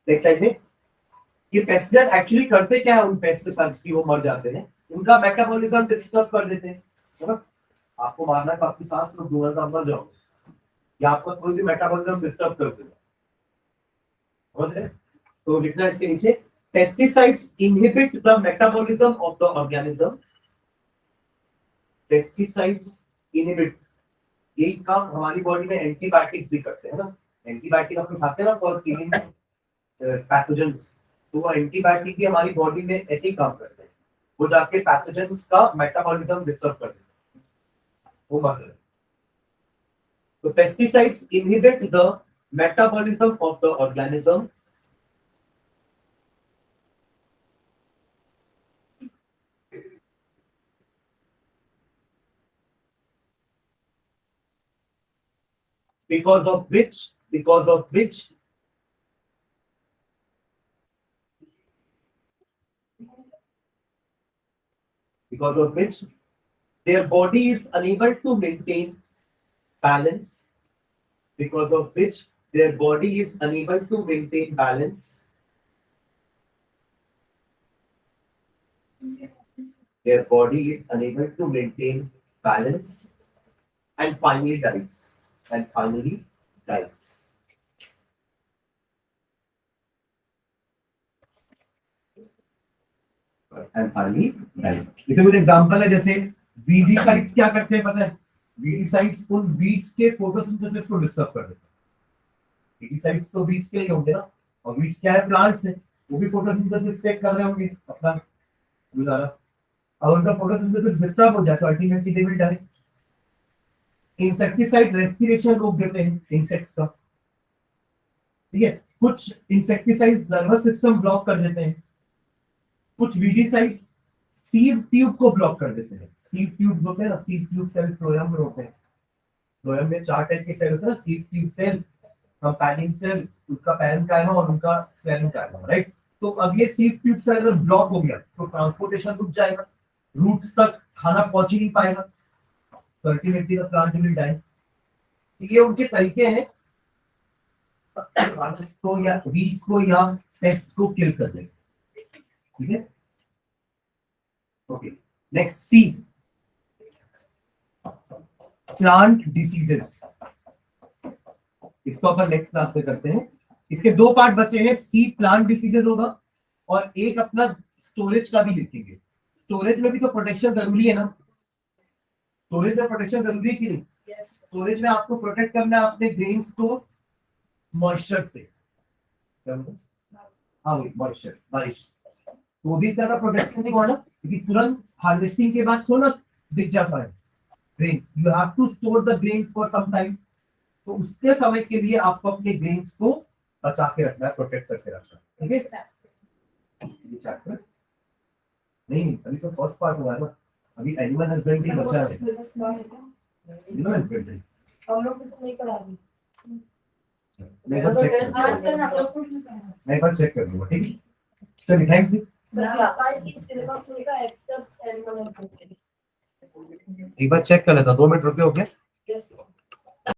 नेक्स्ट साइड में, ये पेस्टिसाइड एक्चुअली करते क्या है उन पेस्टिसाइड्स की, वो मर जाते हैं, उनका मेटाबॉलिज्म डिस्टर्ब कर देते हैं, है ना। आपको मारना है तो आपकी सांस रोक दूंगा तो आप मर जाओगे, या आपका कोई भी मेटाबॉलिज्म डिस्टर्ब कर देगा, समझ रहे? तो लिखना है इसके नीचे, pesticides inhibit the metabolism of the organism, pesticides inhibit, यही काम हमारी बॉडी में एंटीबायोटिक्स भी करते हैं ना। एंटीबायोटिक अपन खाते हैं ना फॉर किलिंग पैथोजेंस, तो वो एंटीबायोटिक भी हमारी बॉडी में ऐसे ही काम करते हैं, वो जाके पैथोजेंस का मेटाबॉलिज्म डिस्टर्ब कर देते हैं, वो मर जाते हैं। तो pesticides inhibit the metabolism of the organism, because of which their body is unable to maintain balance, because of which their body is unable to maintain balance. Their body is unable to maintain balance and finally dies. And finally dies. And finally dies. इसे कुछ example है, जैसे VD sites क्या करते हैं पता है? VD sites उन वीड्स के फोटोसिंथेसिस को डिस्टर्ब कर देते हैं। वीडी साइट्स तो वीड्स के ही होंगे ना, और वीड्स क्या है? प्लांट्स है, वो भी फोटोसिंथेसिस चेक कर रहे होंगे अपना गुजारा। अगर उनका फोटोसिंथेसिस डिस्टर्ब हो जाए तो ultimately they will die. Insecticide respiration रोक देते हैं इंसेक्ट्स का, ठीक है। कुछ इंसेक्टिसाइड्स नर्वस सिस्टम ब्लॉक कर देते हैं। कुछ वीडीसाइड्स सीव ट्यूब को ब्लॉक कर देते हैं। सीव ट्यूब्स होते हैं ना, सीव ट्यूब सेल फ्लोएम में होते हैं। फ्लोएम में 4 टाइप के सेल होते हैं ना, sieve tube cell, companion cell, उनका पैरेन्काइमा और उनका स्क्लेरोकाइमा, राइट। तो अब ये सीव ट्यूब सेल अगर ब्लॉक हो गया तो ट्रांसपोर्टेशन रुक जाएगा, रूट्स तक खाना पहुंच ही नहीं पाएगा, तो ultimately the plant will die. ये उनके तरीके हैं को या वीड्स को या पेस्ट को किल कर देंगे, ठीक है। ओके, नेक्स्ट सी, प्लांट डिसीजेस। इसको अपन नेक्स्ट क्लास में करते हैं। इसके 2 पार्ट बचे हैं। सी प्लांट डिसीजेस होगा और एक अपना स्टोरेज का भी लिखेंगे। स्टोरेज में भी तो प्रोटेक्शन जरूरी है ना, स्टोरेज में प्रोटेक्शन जरूरी है कि नहीं? स्टोरेज में आपको प्रोटेक्ट करना है अपने ग्रेन्स को मॉइस्चर से, हाँ मॉइस्चर, बारिश। वो भी तरह प्रोटेक्शन नहीं होना, क्योंकि तुरंत हार्वेस्टिंग के बाद थोड़ा दिख जाता है grains. You have to store the grains for some time, तो उसके समय के लिए आपको अपने ग्रेन्स को बचा के रखना है, प्रोटेक्ट करके रखना है, ठीक है। ये चैप्टर नहीं, अभी तो फर्स्ट पार्ट हुआ है ना, अभी एनिमल हस्बेंड्री बचा है। एनिमल हस्बेंड्री हम लोग तो नहीं पढ़ा रहे। मैं एक बार चेक कर लूंगा, ठीक है। चलिए, थैंक यू। सिलेबस पूरा एक्सेप्ट एनिमल। एक बार चेक कर लेता, 2 मिनट रुके, हो गया।